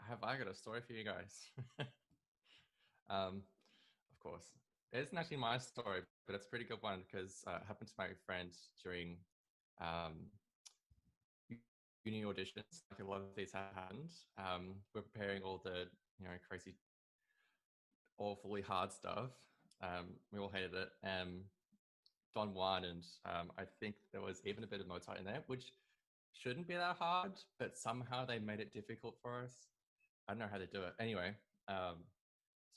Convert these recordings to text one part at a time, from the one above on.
Have I got a story for you guys? Of course. It isn't actually my story, but it's a pretty good one because it happened to my friend during uni auditions. Like a lot of these happened. We're preparing all the crazy, awfully hard stuff. We all hated it. Don Juan, and I think there was even a bit of Mozart in there, which shouldn't be that hard, but somehow they made it difficult for us. I don't know how they do it. Anyway, so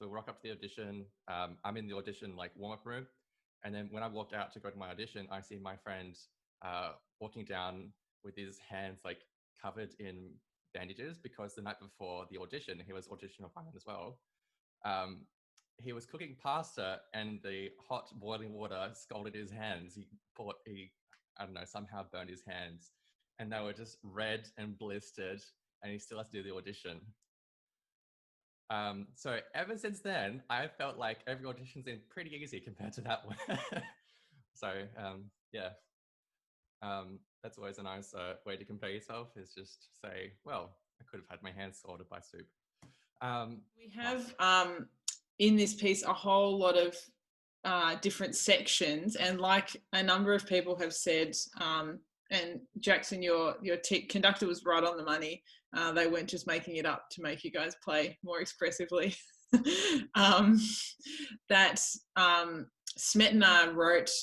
we rock up to the audition. I'm in the audition warm-up room, and then when I walked out to go to my audition, I see my friend walking down with his hands covered in bandages because the night before the audition, he was auditioning for mine as well. He was cooking pasta and the hot boiling water scalded his hands. He I don't know, somehow burned his hands, and they were just red and blistered, and he still has to do the audition. So ever since then, I felt like every audition's been pretty easy compared to that one. So yeah, that's always a nice way to compare yourself, is just say, well, I could have had my hands scalded by soup. We have in this piece a whole lot of different sections, and like a number of people have said, and Jackson, your conductor was right on the money. They weren't just making it up to make you guys play more expressively. That Smetana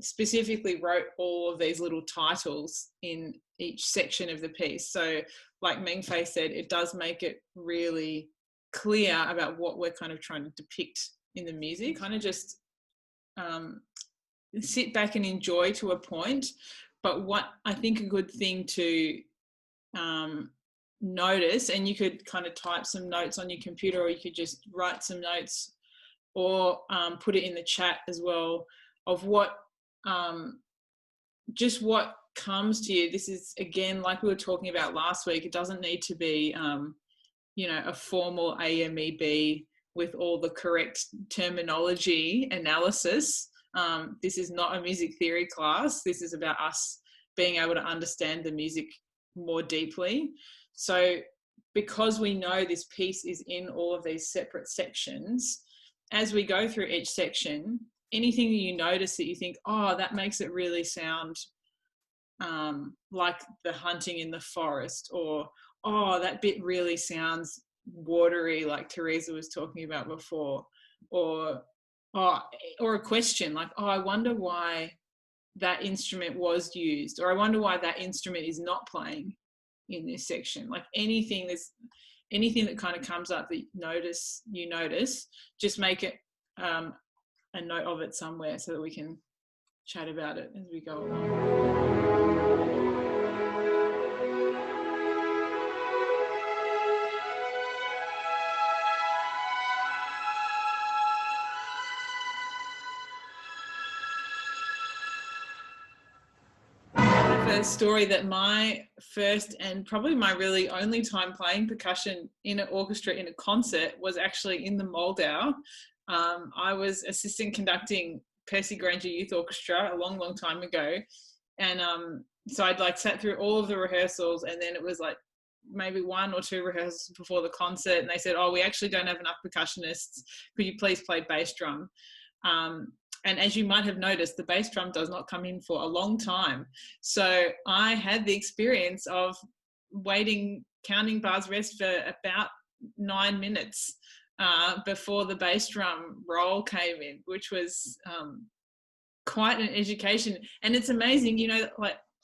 specifically wrote all of these little titles in each section of the piece. So like Meng Fei said, it does make it really clear about what we're kind of trying to depict in the music. Kind of just sit back and enjoy to a point. But what I think a good thing to notice, and you could kind of type some notes on your computer, or you could just write some notes, or put it in the chat as well, of what just what comes to you. This is, again, like we were talking about last week, it doesn't need to be a formal AMEB with all the correct terminology analysis. This is not a music theory class. This is about us being able to understand the music more deeply. So because we know this piece is in all of these separate sections, as we go through each section, anything that you notice that you think, oh, that makes it really sound like the hunting in the forest, or oh, that bit really sounds watery, like Teresa was talking about before, or a question like, oh, I wonder why that instrument was used, or I wonder why that instrument is not playing in this section. Like anything that kind of comes up that you notice, just make it a note of it somewhere so that we can chat about it as we go along. A story that my first and probably my really only time playing percussion in an orchestra in a concert was actually in the Moldau. I was assistant conducting Percy Granger Youth Orchestra a long, long time ago, and so I'd sat through all of the rehearsals, and then it was maybe 1 or 2 rehearsals before the concert, and they said, oh, we actually don't have enough percussionists, could you please play bass drum? And as you might have noticed, the bass drum does not come in for a long time. So I had the experience of counting bars rest for about 9 minutes before the bass drum roll came in, which was quite an education. And it's amazing,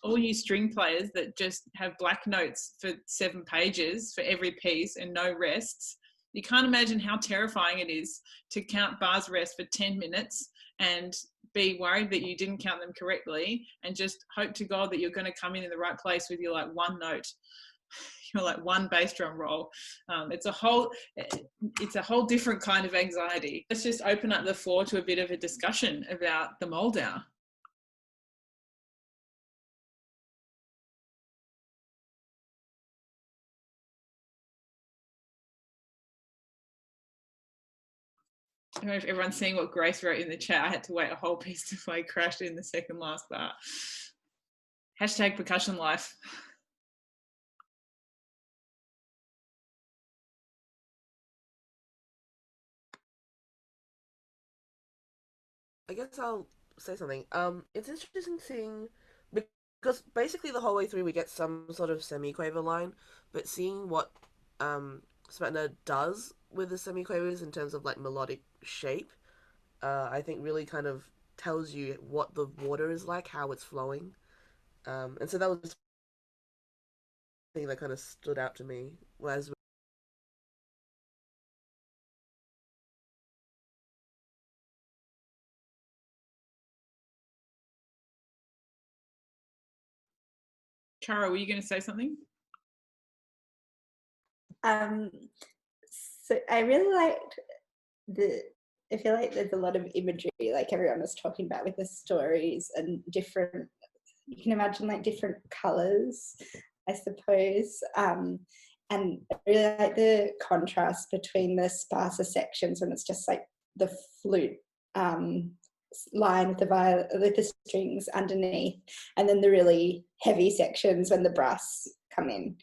all you string players that just have black notes for 7 pages for every piece and no rests. You can't imagine how terrifying it is to count bars rest for 10 minutes and be worried that you didn't count them correctly, and just hope to God that you're going to come in the right place with your one note, one bass drum roll. It's a whole different kind of anxiety. Let's just open up the floor to a bit of a discussion about the Moldau. I don't know if everyone's seeing what Grace wrote in the chat. I had to wait a whole piece to play Crashed in the second last bar. # percussion life. I guess I'll say something. It's interesting seeing because basically the whole way through we get some sort of semi-quaver line, but seeing what Smetana does with the semi-quavers in terms of like melodic shape, I think really kind of tells you what the water is like, how it's flowing. And so that was the thing that kind of stood out to me. Whereas Cara, were you going to say something? So I really liked I feel like there's a lot of imagery, like everyone was talking about with the stories and different, you can imagine like different colours, I suppose. And I really like the contrast between the sparser sections when it's just like the flute line with the strings underneath, and then the really heavy sections when the brass come in.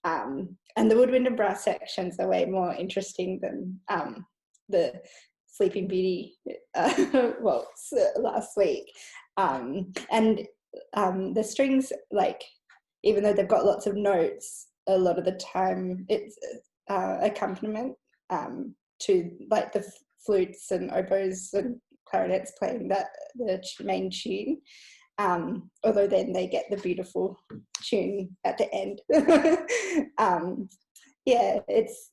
And the woodwind and brass sections are way more interesting than the Sleeping Beauty waltz last week. And the strings, like, even though they've got lots of notes, a lot of the time it's accompaniment to like the flutes and oboes and clarinets playing the main tune. Although then they get the beautiful tune at the end. Yeah, it's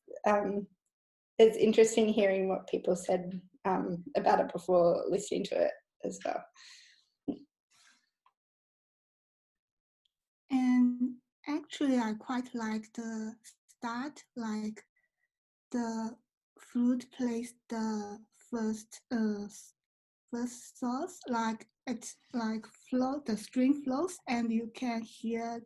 interesting hearing what people said about it before listening to it as well. And actually, I quite like the start, like the flute plays the first source, like it's like the string flows, and you can hear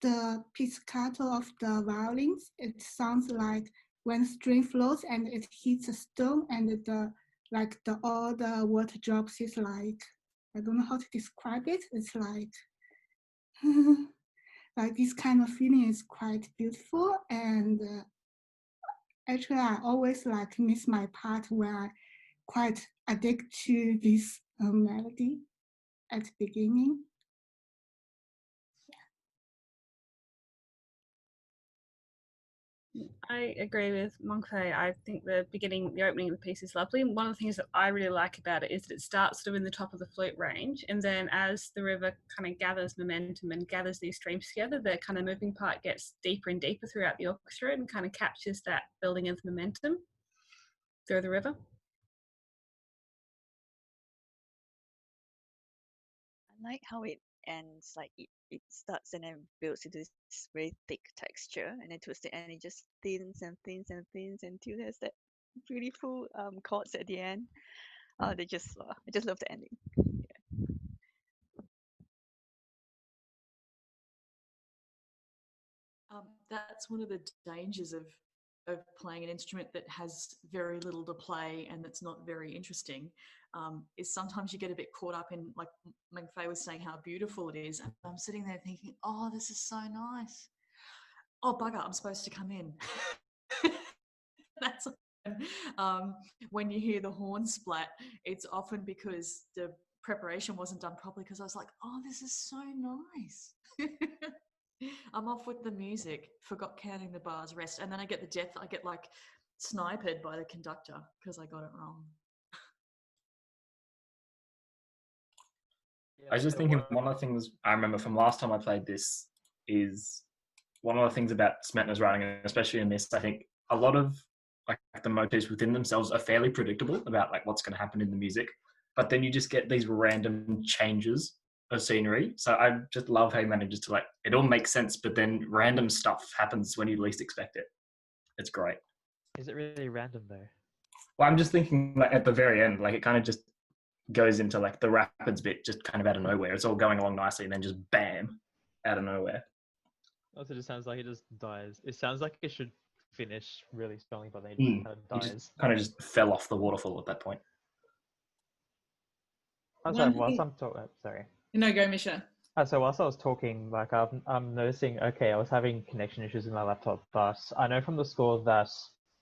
the pizzicato of the violins. It sounds like when string flows and it hits a stone, and all the water drops. Is like, I don't know how to describe it. It's like like this kind of feeling is quite beautiful. And actually, I always like miss my part where I quite addict to this melody at the beginning. I agree with Monkfei. I think the opening of the piece is lovely. And one of the things that I really like about it is that it starts sort of in the top of the flute range, and then as the river kind of gathers momentum and gathers these streams together, the kind of moving part gets deeper and deeper throughout the orchestra and kind of captures that building of momentum through the river. I like how it ends, like it starts and then builds into this very thick texture, and then towards the end it just thins and thins and thins until there's that beautiful chords at the end. I just love the ending. That's one of the dangers of playing an instrument that has very little to play and that's not very interesting, is sometimes you get a bit caught up in, like Mengfei was saying, how beautiful it is, and I'm sitting there thinking, oh, this is so nice. Oh, bugger, I'm supposed to come in. That's when you hear the horn splat, it's often because the preparation wasn't done properly, because I was like, oh, this is so nice. I'm off with the music, forgot counting the bars, rest, and then I get the death. I get like sniped by the conductor because I got it wrong. I was just thinking, one of the things I remember from last time I played this is one of the things about Smetana's writing, and especially in this, I think a lot of like the motifs within themselves are fairly predictable about like what's going to happen in the music, but then you just get these random changes of scenery. So I just love how he manages to, like, it all makes sense, but then random stuff happens when you least expect it. It's great. Is it really random though? Well, I'm just thinking like at the very end, like it kind of just goes into like the rapids bit just kind of out of nowhere. It's all going along nicely and then just bam, out of nowhere. Also, it just sounds like it just dies. It sounds like it should finish really strongly, but then it just kind of dies. It just kind of just fell off the waterfall at that point. I'm sorry, whilst I'm talking, sorry. No, go, Misha. So whilst I was talking, like I'm noticing, okay, I was having connection issues with my laptop, but I know from the score that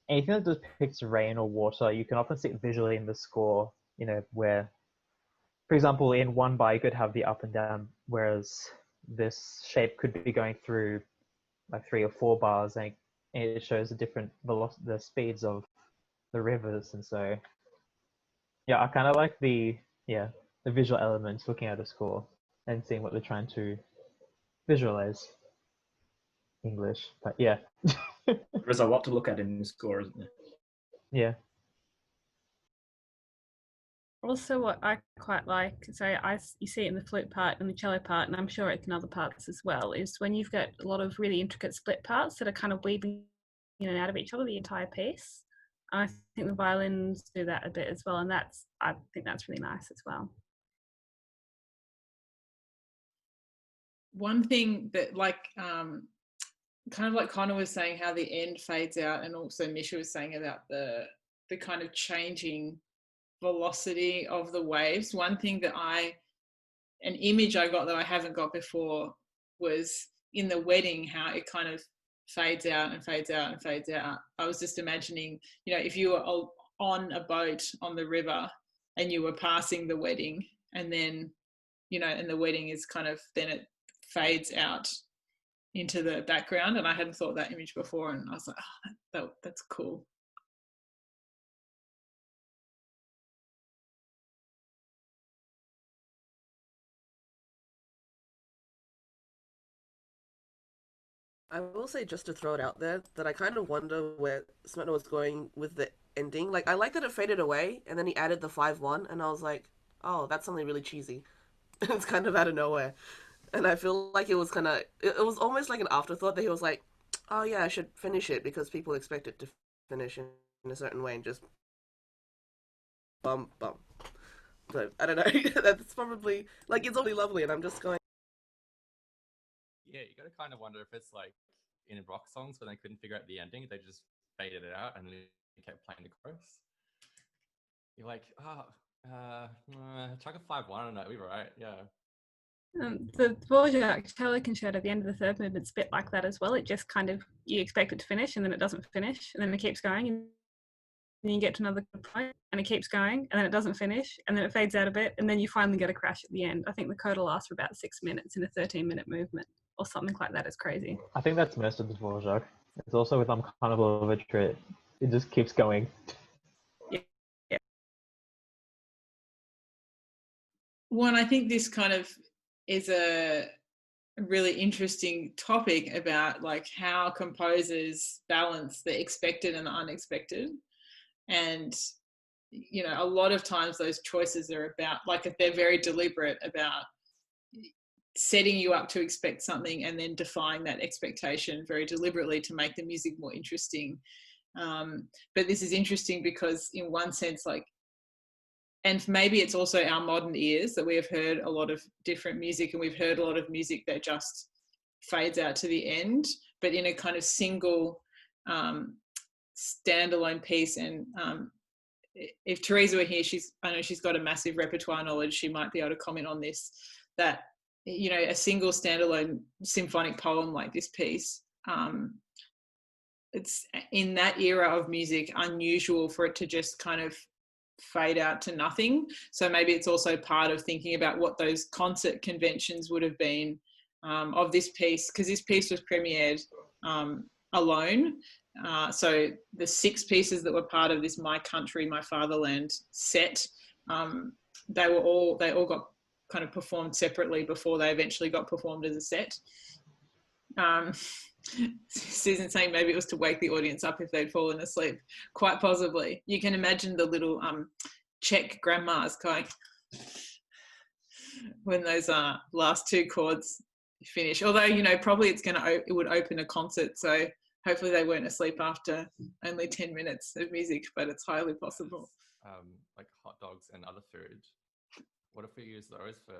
anything that depicts rain or water, you can often see it visually in the score where, for example, in one bar you could have the up and down, whereas this shape could be going through like 3 or 4 bars, and it shows the speeds of the rivers. And so yeah, I kind of like the visual elements, looking at the score and seeing what they're trying to visualize. English, but yeah. There's a lot to look at in this score, isn't there? Yeah. Also, what I quite like, so you see it in the flute part and the cello part, and I'm sure it's in other parts as well, is when you've got a lot of really intricate split parts that are kind of weaving in and out of each other the entire piece. And I think the violins do that a bit as well, and I think that's really nice as well. One thing that kind of like Connor was saying, how the end fades out, and also Misha was saying about the kind of changing velocity of the waves. One thing that an image I got that I haven't got before was in the wedding, how it kind of fades out and fades out and fades out. I was just imagining, if you were on a boat on the river and you were passing the wedding, and then, and the wedding is kind of, then it fades out into the background, and I hadn't thought that image before, and I was like, that's cool. I will say, just to throw it out there, that I kind of wonder where Smetana was going with the ending. Like, I like that it faded away, and then he added the 5-1, and I was like, oh, that's something really cheesy. It's kind of out of nowhere. And I feel like it was kind of, it was almost like an afterthought that he was like, oh yeah, I should finish it because people expect it to finish in a certain way, and just bum. So, I don't know, that's probably, like, it's only lovely, and I'm just going, Yeah, you gotta kind of wonder if it's like in rock songs when they couldn't figure out the ending, they just faded it out and then kept playing the chorus. You're like, chuck a 5-1 on that, we were right, yeah. The Dvorak cello concerto at the end of the third movement's a bit like that as well. It just kind of, you expect it to finish and then it doesn't finish, and then it keeps going, and then you get to another point and it keeps going, and then it doesn't finish, and then it fades out a bit, and then you finally get a crash at the end. I think the coda lasts for about 6 minutes in a 13-minute movement or something like that. It's crazy. I think that's most of the Dvorak. It's also with Carnival of it just keeps going. Yeah. One, I think this kind of is a really interesting topic about like how composers balance the expected and the unexpected. And a lot of times those choices are about, like, they're very deliberate about setting you up to expect something and then defying that expectation very deliberately to make the music more interesting. But this is interesting because in one sense, like, and maybe it's also our modern ears that we have heard a lot of different music, and we've heard a lot of music that just fades out to the end, but in a kind of single standalone piece. And if Teresa were here, I know she's got a massive repertoire knowledge, she might be able to comment on this, that a single standalone symphonic poem like this piece, it's in that era of music unusual for it to just kind of fade out to nothing. So maybe it's also part of thinking about what those concert conventions would have been of this piece, because this piece was premiered alone. So the 6 pieces that were part of this My Country, My Fatherland set, they all got kind of performed separately before they eventually got performed as a set. Susan saying maybe it was to wake the audience up if they'd fallen asleep. Quite possibly. You can imagine the little Czech grandmas going when those last 2 chords finish. Although, probably it would open a concert, so hopefully they weren't asleep after only 10 minutes of music, but it's highly possible. Like hot dogs and other food. What if we use those for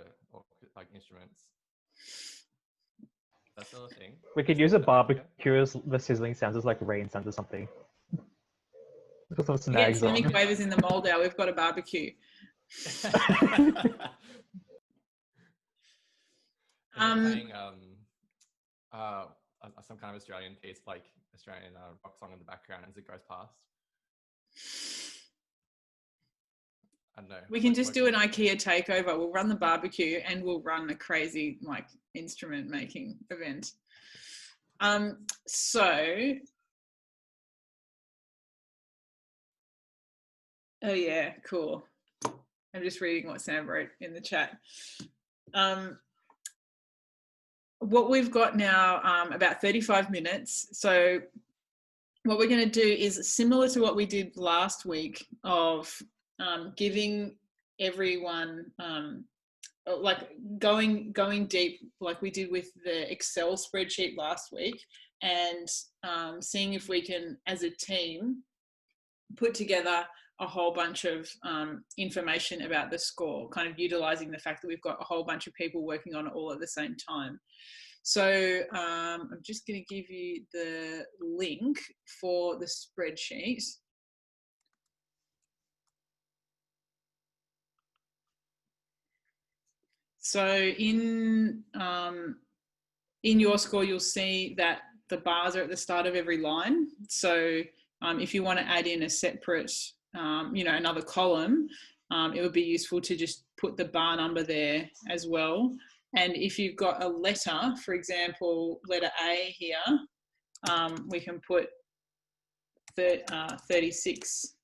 like instruments? That's the other thing. We could use a barbecue as the sizzling sounds as like rain sounds or something. Put some snags Get on. semi quavers in the Moldau. We've got a barbecue. Playing some kind of Australian piece, like Australian rock song in the background as it goes past. I don't know. We can like just do an working- IKEA takeover. We'll run the barbecue and we'll run a crazy like instrument making event. So, oh yeah, cool. I'm just reading what Sam wrote in the chat. What we've got now, about 35 minutes. So what we're going to do is similar to what we did last week of giving everyone like going deep like we did with the Excel spreadsheet last week, and seeing if we can as a team put together a whole bunch of information about the score, kind of utilizing the fact that we've got a whole bunch of people working on it all at the same time. So I'm just going to give you the link for the spreadsheet. So in your score, you'll see that the bars are at the start of every line. So if you want to add in a separate, another column, it would be useful to just put the bar number there as well. And if you've got a letter, for example, letter A here, we can put 36,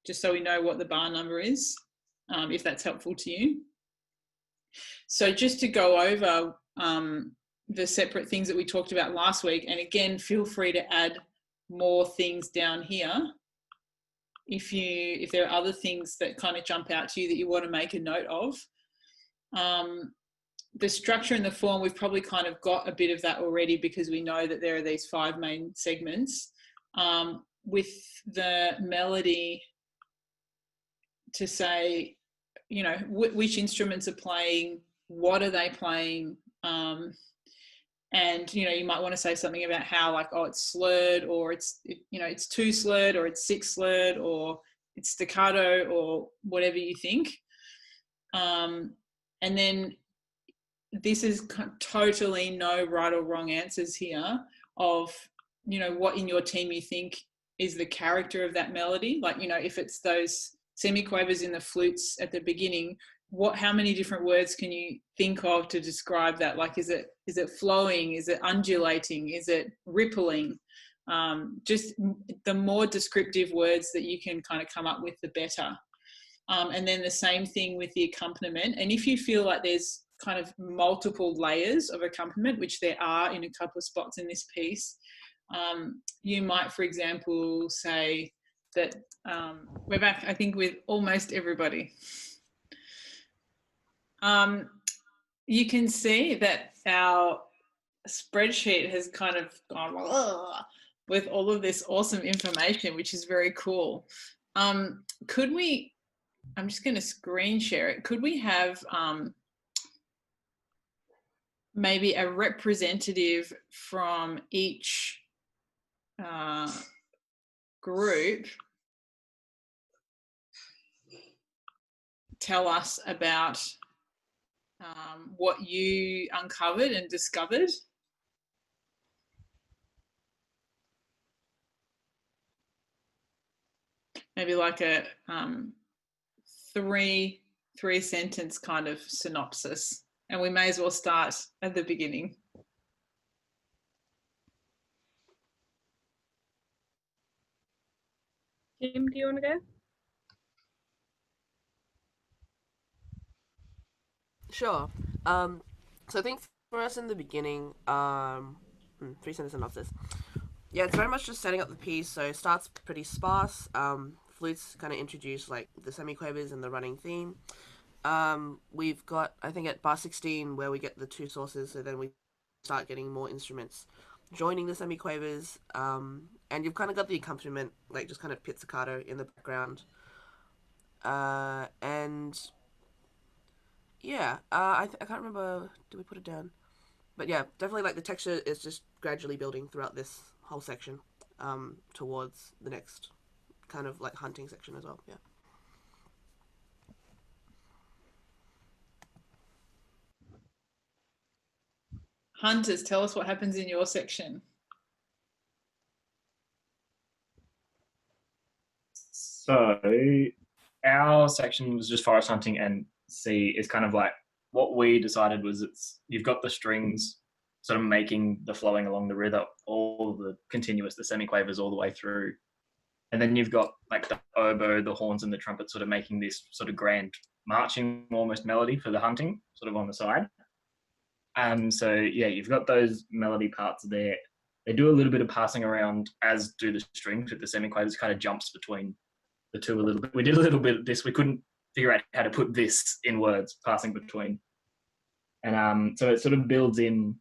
just so we know what the bar number is, if that's helpful to you. So just to go over the separate things that we talked about last week, and again, feel free to add more things down here if there are other things that kind of jump out to you that you want to make a note of. The structure and the form, we've probably kind of got a bit of that already because we know that there are these 5 main segments. With the melody, to say, which instruments are playing, what are they playing, and you might want to say something about how, like, oh, it's slurred, or it's 2 slurred, or it's 6 slurred, or it's staccato, or whatever you think. And then this is totally no right or wrong answers here of what in your team you think is the character of that melody. Like, if it's those semiquavers in the flutes at the beginning, how many different words can you think of to describe that? Like, is it flowing? Is it undulating? Is it rippling? Just the more descriptive words that you can kind of come up with, the better. And then the same thing with the accompaniment. And if you feel like there's kind of multiple layers of accompaniment, which there are in a couple of spots in this piece, you might, for example, say that we're back, I think, with almost everybody. You can see that our spreadsheet has kind of gone with all of this awesome information, which is very cool. Could we, I'm just going to screen share it. Could we have maybe a representative from each group tell us about what you uncovered and discovered? Maybe like a three sentence kind of synopsis, and we may as well start at the beginning. Kim, do you want to go? Sure. So I think for us in the beginning, 3 sentence synopsis. Yeah, it's very much just setting up the piece. So it starts pretty sparse. Flutes kind of introduce like the semiquavers and the running theme. We've got, I think, at bar 16 where we get the 2 sources. So then we start getting more instruments joining the semiquavers. And you've kind of got the accompaniment, like just kind of pizzicato in the background. And yeah, I can't remember, did we put it down? But yeah, definitely like the texture is just gradually building throughout this whole section, towards the next kind of like hunting section as well, yeah. Hunters, tell us what happens in your section. So our section was just forest hunting, and C is kind of like what we decided was you've got the strings sort of making the flowing along the river, all the continuous, the semiquavers all the way through. And then you've got like the oboe, the horns and the trumpet sort of making this sort of grand marching almost melody for the hunting sort of on the side. So yeah, you've got those melody parts there. They do a little bit of passing around, as do the strings with the semiquavers, kind of jumps between the two a little bit. We did a little bit of this. We couldn't figure out how to put this in words, passing between. And so it sort of builds in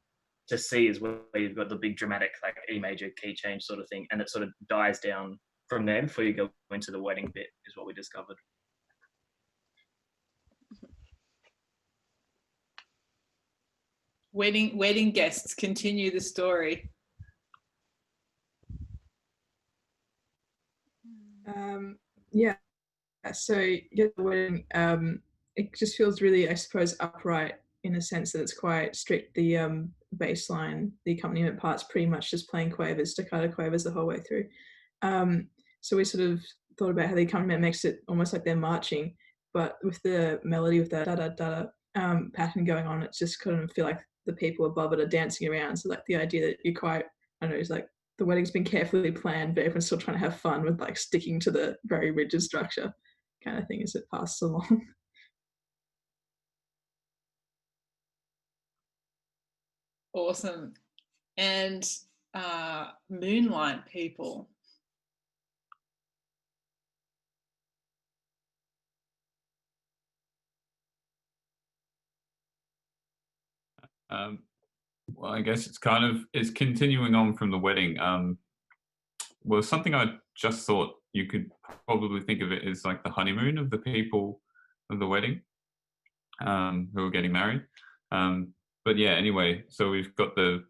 to C is where you've got the big dramatic like E major key change sort of thing, and it sort of dies down from there before you go into the wedding bit, is what we discovered. Wedding guests, continue the story. Yeah, so you get the wedding, it just feels really, I suppose, upright in a sense that it's quite strict. The bass line, the accompaniment part's pretty much just playing quavers, staccato quavers the whole way through. So we sort of thought about how the accompaniment makes it almost like they're marching, but with the melody, with that da-da-da pattern going on, it's just kind of feel like the people above it are dancing around. So like the idea that you're quite, I don't know, it's like the wedding's been carefully planned, but everyone's still trying to have fun with like sticking to the very rigid structure kind of thing as it passes along. Awesome. And moonlight people. Well, I guess it's continuing on from the wedding. Well, something I just thought you could probably think of it as like the honeymoon of the people of the wedding, who are getting married. But yeah, anyway, so we've got the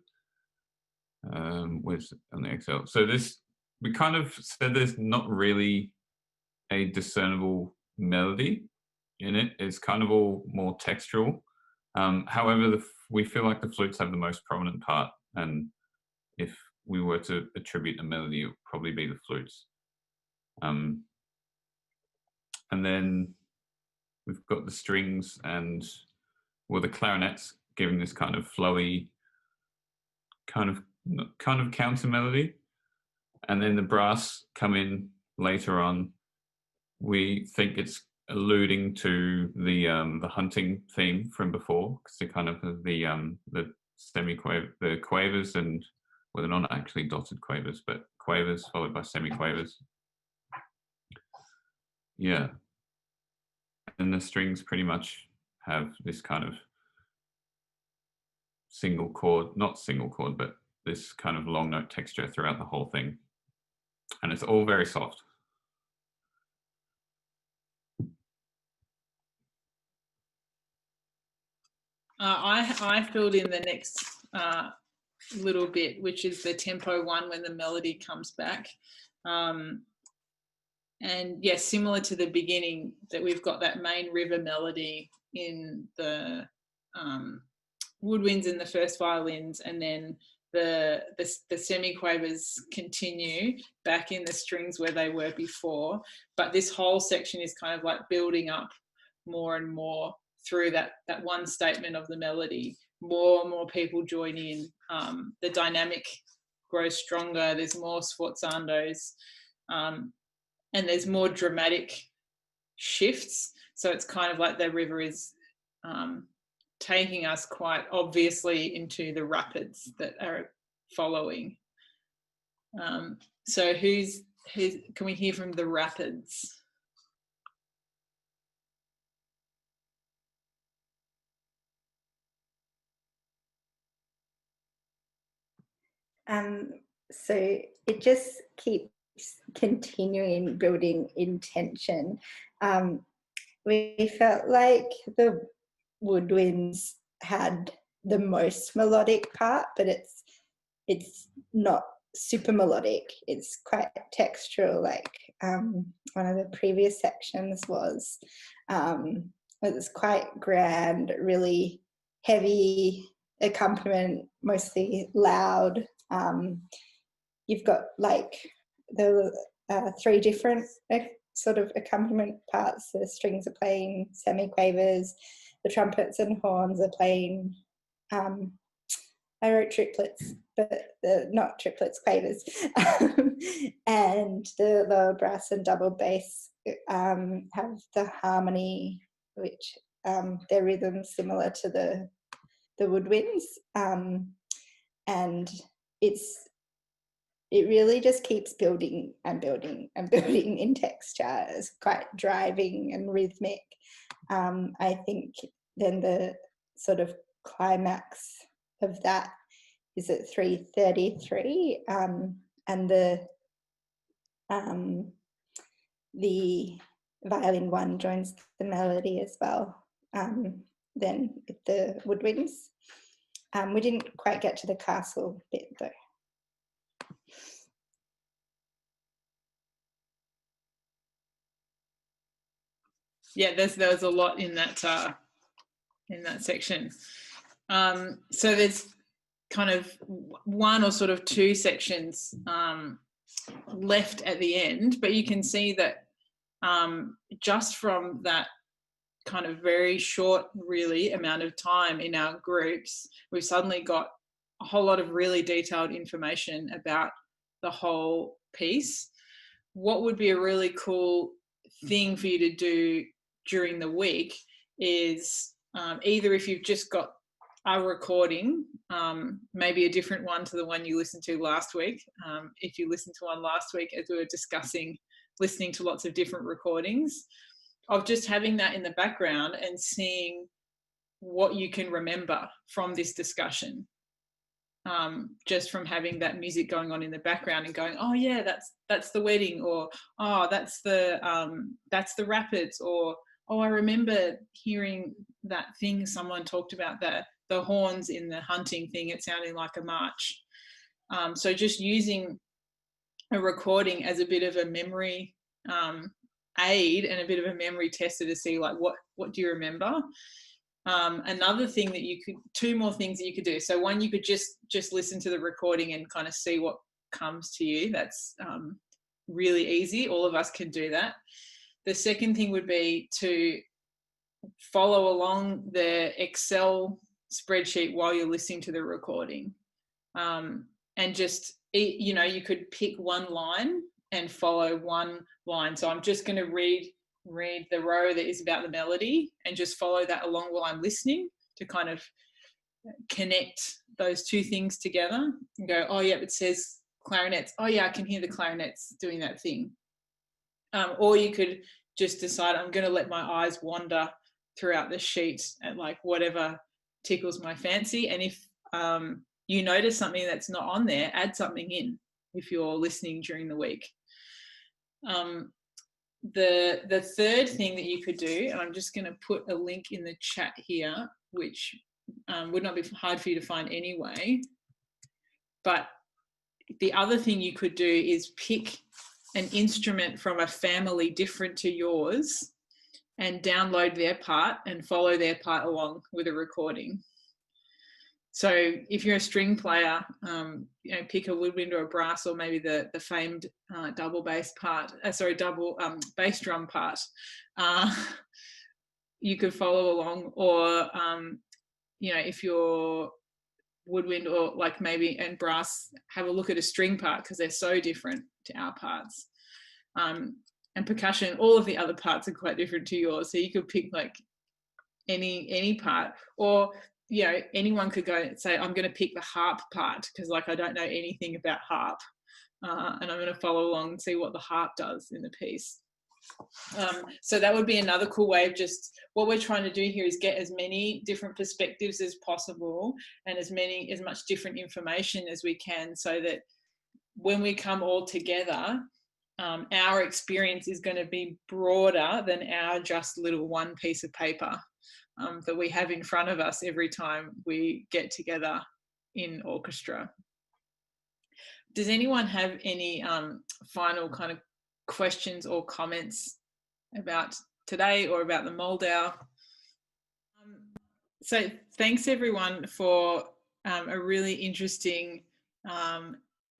where's on the Excel. So this, we kind of said there's not really a discernible melody in it. It's kind of all more textural. However, we feel like the flutes have the most prominent part, and if we were to attribute a melody, it would probably be the flutes. And then we've got the strings and, well, the clarinets giving this kind of flowy, kind of counter melody, and then the brass come in later on. We think it's alluding to the hunting theme from before, because they kind of have the semi-quaver, the quavers, and well, they're not actually dotted quavers, but quavers followed by semi-quavers. Yeah, and the strings pretty much have this kind of single chord, not single chord, but this kind of long note texture throughout the whole thing, and it's all very soft. I filled in the next little bit, which is the tempo one when the melody comes back. And yes, similar to the beginning, that we've got that main river melody in the woodwinds and the first violins, and then the semi-quavers continue back in the strings where they were before. But this whole section is kind of like building up more and more through that one statement of the melody. More and more people join in. The dynamic grows stronger. There's more sforzandos, and there's more dramatic shifts. So it's kind of like the river is taking us quite obviously into the rapids that are following. So who's can we hear from the rapids? So it just keeps continuing building in tension. We felt like the woodwinds had the most melodic part, but it's not super melodic. It's quite textural, like one of the previous sections was. It's quite grand, really heavy accompaniment, mostly loud. You've got like the 3 different sort of accompaniment parts. The strings are playing semiquavers, the trumpets and horns are playing, I wrote triplets, but not triplets, quavers. And the lower brass and double bass have the harmony, which their rhythms similar to the woodwinds. And it really just keeps building and building and building in texture. It's quite driving and rhythmic. I think then the sort of climax of that is at 3:33, and the violin one joins the melody as well. Then with the woodwinds, we didn't quite get to the castle bit though. Yeah, there was a lot in that section. So there's kind of one or sort of two sections left at the end, but you can see that just from that kind of very short, really, amount of time in our groups, we've suddenly got a whole lot of really detailed information about the whole piece. What would be a really cool thing for you to do during the week is either if you've just got a recording, maybe a different one to the one you listened to last week. If you listened to one last week, as we were discussing, listening to lots of different recordings, of just having that in the background and seeing what you can remember from this discussion. Just from having that music going on in the background and going, oh yeah, that's the wedding, or oh that's the rapids, or oh I remember hearing that thing someone talked about, the horns in the hunting thing, it sounding like a march. So just using a recording as a bit of a memory aid and a bit of a memory tester to see like what do you remember. Another thing that you could, two more things that you could do. So one, you could just listen to the recording and kind of see what comes to you. That's really easy. All of us can do that. The second thing would be to follow along the Excel spreadsheet while you're listening to the recording. And just, you know, you could pick one line and follow one line. So I'm just going to read the row that is about the melody and just follow that along while I'm listening to kind of connect those two things together and go, oh yeah, it says clarinets. Oh yeah, I can hear the clarinets doing that thing. Or you could just decide, I'm going to let my eyes wander throughout the sheet at like whatever tickles my fancy. And if you notice something that's not on there, add something in if you're listening during the week. The third thing that you could do, and I'm just going to put a link in the chat here, which would not be hard for you to find anyway, but the other thing you could do is pick an instrument from a family different to yours and download their part and follow their part along with a recording. So if you're a string player, you know, pick a woodwind or a brass, or maybe the famed double bass part, double bass drum part. You could follow along, or you know, if you're woodwind or like maybe and brass, have a look at a string part because they're so different to our parts. And percussion, all of the other parts are quite different to yours. So you could pick like any part, or you know, anyone could go and say, I'm going to pick the harp part because like I don't know anything about harp, and I'm going to follow along and see what the harp does in the piece. So that would be another cool way of just, what we're trying to do here is get as many different perspectives as possible and as much different information as we can, so that when we come all together, our experience is going to be broader than our just little one piece of paper that we have in front of us every time we get together in orchestra. Does anyone have any final kind of questions or comments about today or about the Moldau? So thanks everyone for a really interesting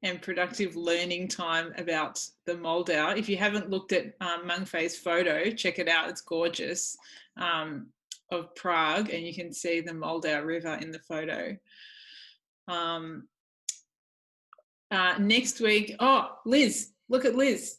and productive learning time about the Moldau. If you haven't looked at Mengfei's photo, check it out. It's gorgeous, of Prague, and you can see the Moldau River in the photo. Next week, oh, Liz, look at Liz.